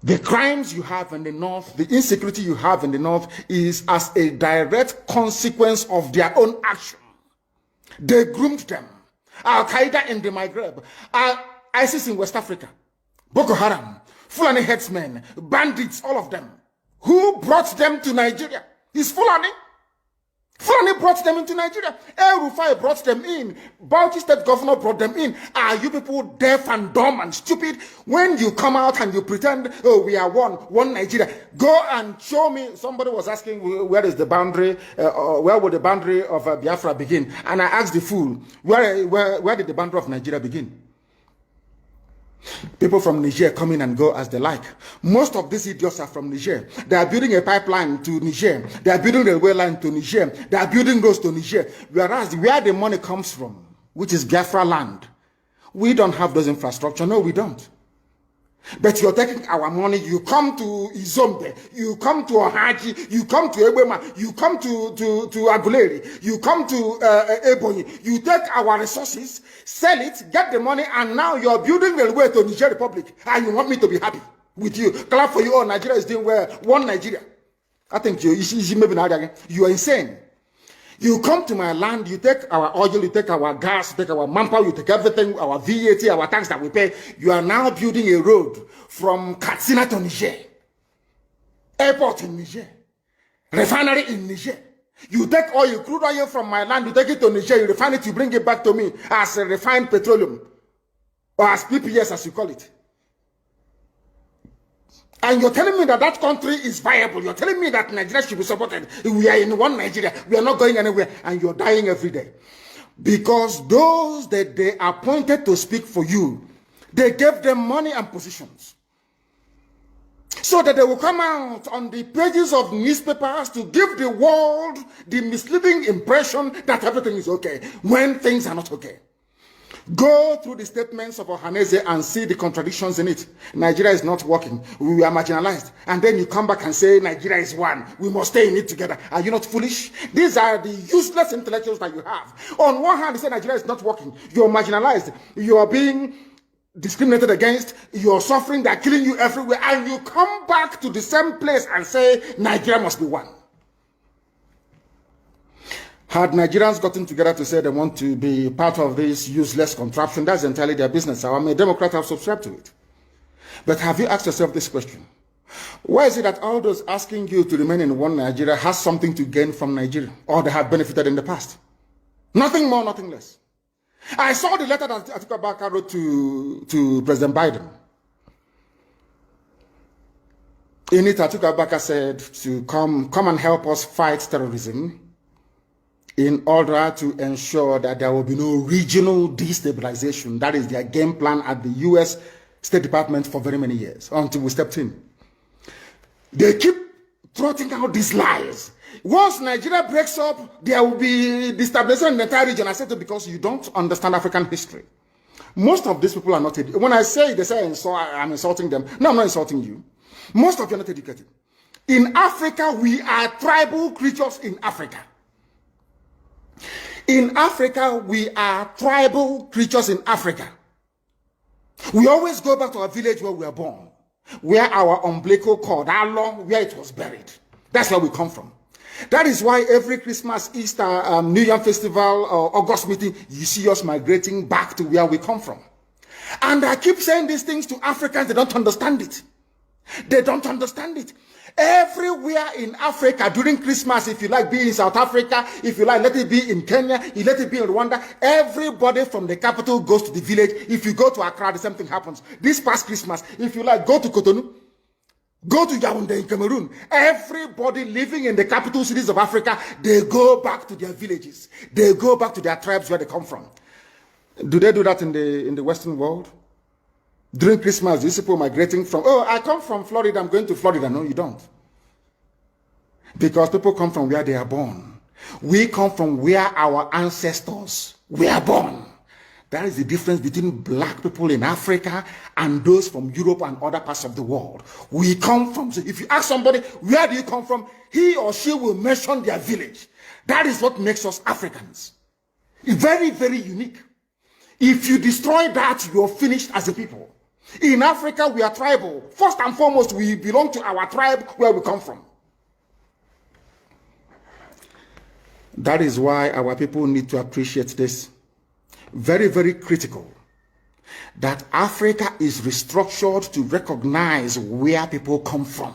The crimes you have in the north, the insecurity you have in the north is as a direct consequence of their own action. They groomed them. Al-Qaeda in the Maghreb, ISIS in West Africa, Boko Haram, Fulani headsmen, bandits, all of them. Who brought them to Nigeria? It's Fulani. Fulani brought them into Nigeria. El Rufai brought them in. Bauchi State Governor brought them in. Are you people deaf and dumb and stupid? When you come out and you pretend, oh, we are one Nigeria. Go and show me. Somebody was asking, where is the boundary, where would the boundary of Biafra begin? And I asked the fool, where did the boundary of Nigeria begin? People from Niger come in and go as they like. Most of these idiots are from Niger. They are building a pipeline to Niger. They are building a railway line to Niger. They are building roads to Niger. Whereas where the money comes from, which is Biafra land, we don't have those infrastructure. No, we don't. But you're taking our money. You come to Izombe, you come to Ohaji, you come to Ebema, you come to Aguleri, you come to Ebonyi. You take our resources, sell it, get the money, and now you're building the way to Niger Republic. And you want me to be happy with you? Clap for you. Oh, Nigeria is doing well. One Nigeria. I think you are insane. You come to my land, you take our oil, you take our gas, you take our manpower, you take everything, our VAT, our tax that we pay. You are now building a road from Katsina to Niger. Airport in Niger. Refinery in Niger. You take oil, crude oil from my land, you take it to Niger, you refine it, you bring it back to me as a refined petroleum. Or as PPS as you call it. And you're telling me that that country is viable. You're telling me that Nigeria should be supported. We are in one Nigeria. We are not going anywhere. And you're dying every day. Because those that they appointed to speak for you, they gave them money and positions. So that they will come out on the pages of newspapers to give the world the misleading impression that everything is okay, when things are not okay. Go through the statements of Ohaneze and see the contradictions in it. Nigeria is not working. We are marginalized. And then you come back and say Nigeria is one. We must stay in it together. Are you not foolish? These are the useless intellectuals that you have. On one hand, you say Nigeria is not working. You're marginalized. You are being discriminated against. You're suffering. They're killing you everywhere. And you come back to the same place and say Nigeria must be one. Had Nigerians gotten together to say they want to be part of this useless contraption, that's entirely their business. I'm a Democrat, I've subscribed to it. But have you asked yourself this question? Why is it that all those asking you to remain in one Nigeria has something to gain from Nigeria, or they have benefited in the past? Nothing more, nothing less. I saw the letter that Atiku Abubakar wrote to President Biden. In it, Atiku Abubakar said to come and help us fight terrorism, in order to ensure that there will be no regional destabilization. That is their game plan at the U.S. State Department for very many years, until we stepped in. They keep trotting out these lies. Once Nigeria breaks up, there will be destabilization in the entire region. I said it because you don't understand African history. Most of these people are not educated. When I say, they say I'm insulting them. No, I'm not insulting you. Most of you are not educated. In Africa, we are tribal creatures in Africa. In Africa, we are tribal creatures in Africa. We always go back to our village where we were born, where our umbilical cord, how long, where it was buried. That's where we come from. That is why every Christmas, Easter, New Year festival, or August meeting, you see us migrating back to where we come from. And I keep saying these things to Africans, they don't understand it. They don't understand it. Everywhere in Africa during Christmas, if you like, be in South Africa, if you like, let it be in Kenya, you let it be in Rwanda, everybody from the capital goes to the village. If you go to Accra, the same thing happens. This past Christmas, if you like, go to Cotonou, go to Yaoundé in Cameroon. Everybody living in the capital cities of Africa, they go back to their villages. They go back to their tribes where they come from. Do they do that in the Western world? During Christmas, these people migrating from, oh, I come from Florida, I'm going to Florida. No, you don't. Because people come from where they are born. We come from where our ancestors were born. That is the difference between black people in Africa and those from Europe and other parts of the world. We come from, so if you ask somebody, where do you come from? He or she will mention their village. That is what makes us Africans. Very, very unique. If you destroy that, you're finished as a people. In Africa, we are tribal. First and foremost, we belong to our tribe where we come from. That is why our people need to appreciate this. Very, very critical. That Africa is restructured to recognize where people come from.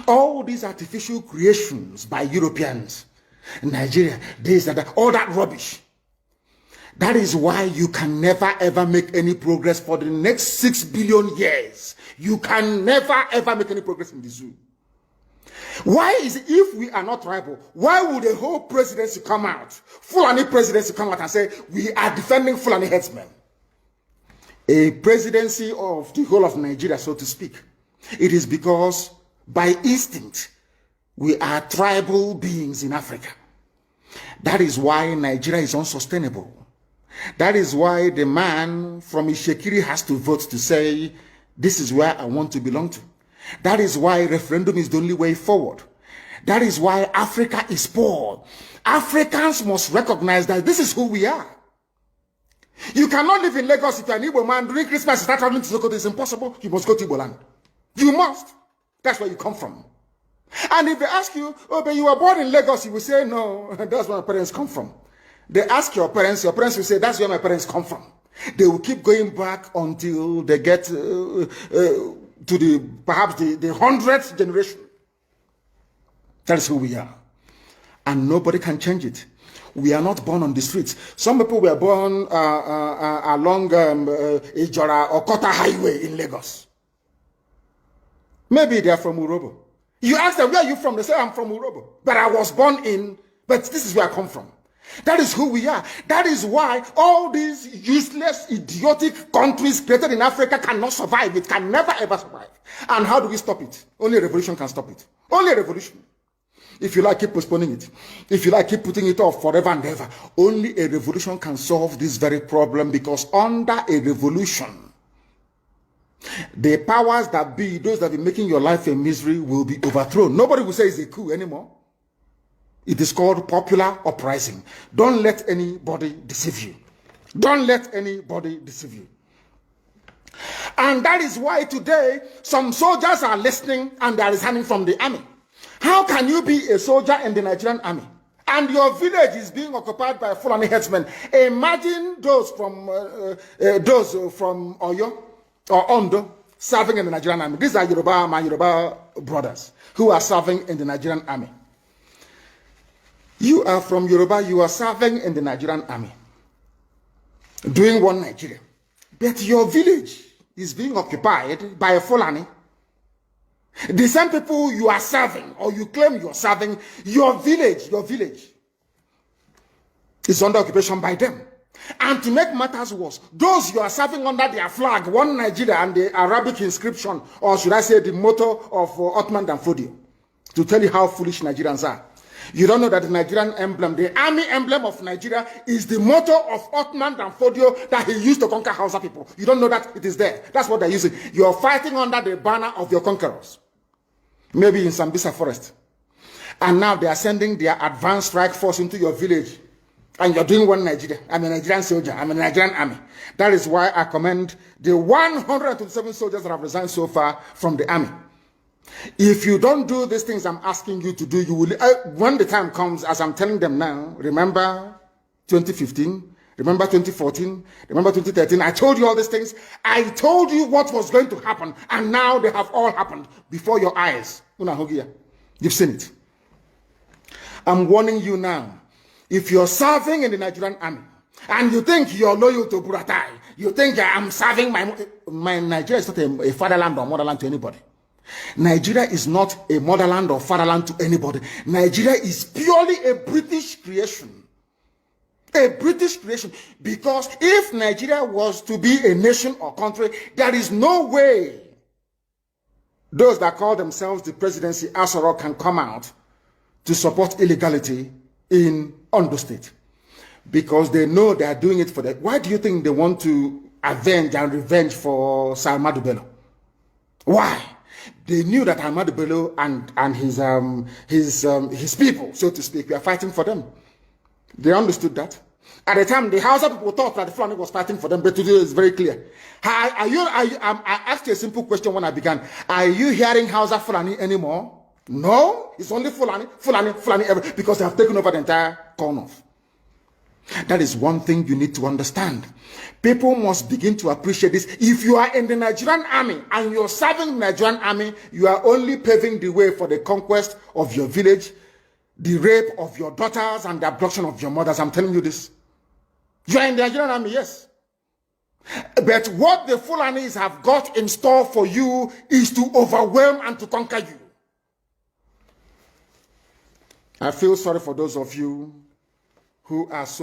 All these artificial creations by Europeans, Nigeria, this and that, all that rubbish. That is why you can never ever make any progress for the next 6 billion years. You can never ever make any progress in the zoo. Why is it, if we are not tribal, why would the whole presidency come out, Fulani presidency come out and say, we are defending Fulani headsmen? A presidency of the whole of Nigeria, so to speak. It is because by instinct, we are tribal beings in Africa. That is why Nigeria is unsustainable. That is why the man from Ishekiri has to vote to say, this is where I want to belong to. That is why referendum is the only way forward. That is why Africa is poor. Africans must recognize that this is who we are. You cannot live in Lagos if you're an Igbo man. During Christmas, you start traveling to Sokoto. It's impossible. You must go to Igbo land. You must. That's where you come from. And if they ask you, oh, but you were born in Lagos, you will say, no, that's where my parents come from. They ask your parents will say, that's where my parents come from. They will keep going back until they get to perhaps the 100th generation. That is who we are. And nobody can change it. We are not born on the streets. Some people were born along Ijora or Kota Highway in Lagos. Maybe they are from Urobo. You ask them, where are you from? They say, I'm from Urobo. But I was born in, but this is where I come from. That is who we are. That is why all these useless, idiotic countries created in Africa cannot survive. It can never ever survive. And how do we stop it? Only a revolution can stop it. Only a revolution. If you like, keep postponing it. If you like, keep putting it off forever and ever. Only a revolution can solve this very problem, because under a revolution, the powers that be, those that be making your life a misery, will be overthrown. Nobody will say it's a coup anymore. It is called popular uprising. Don't let anybody deceive you. Don't let anybody deceive you. And that is why today some soldiers are listening and they are resigning from the army. How can you be a soldier in the Nigerian army and your village is being occupied by Fulani headsmen? Imagine those from Oyo or Ondo serving in the Nigerian army. These are my Yoruba brothers who are serving in the Nigerian army. You are from Yoruba, you are serving in the Nigerian army, doing one Nigeria. But your village is being occupied by a Fulani. The same people you are serving, or you claim you are serving, your village is under occupation by them. And to make matters worse, those you are serving under their flag, one Nigeria, and the Arabic inscription, or should I say the motto of Ottoman Danfodio, to tell you how foolish Nigerians are. You don't know that the Nigerian emblem, the army emblem of Nigeria, is the motto of Ottoman Danfodio that he used to conquer Hausa people. You don't know that it is there. That's what they're using. You are fighting under the banner of your conquerors. Maybe in Sambisa forest. And now they are sending their advanced strike force into your village. And you're doing one Nigeria. I'm a Nigerian soldier. I'm a Nigerian army. That is why I commend the 127 soldiers that have resigned so far from the army. If you don't do these things I'm asking you to do, you will, when the time comes, as I'm telling them now, remember 2015, remember 2014, remember 2013, I told you all these things. I told you what was going to happen, and now they have all happened before your eyes. You've seen it. I'm warning you now. If you're serving in the Nigerian army, and you think you're loyal to Buratai, you think I'm serving my Nigeria is not a fatherland or motherland to anybody. Nigeria is not a motherland or fatherland to anybody. Nigeria is purely a British creation. A British creation. Because if Nigeria was to be a nation or country, there is no way those that call themselves the presidency Asoro can come out to support illegality in Ondo State. Because they know they are doing it for that. Why do you think they want to avenge and revenge for Sir Ahmadu Bello? Why? They knew that Ahmadu Bello and his people, so to speak, were fighting for them. They understood that. At the time, the Hausa people thought that the Fulani was fighting for them, but today it's very clear. I asked you a simple question when I began. Are you hearing Hausa Fulani anymore? No, it's only Fulani, because they have taken over the entire corner. That is one thing you need to understand. People must begin to appreciate this. If you are in the Nigerian army and you're serving the Nigerian army, you are only paving the way for the conquest of your village, the rape of your daughters, and the abduction of your mothers. I'm telling you this. You are in the Nigerian army, yes. But what the Fulanis have got in store for you is to overwhelm and to conquer you. I feel sorry for those of you who are so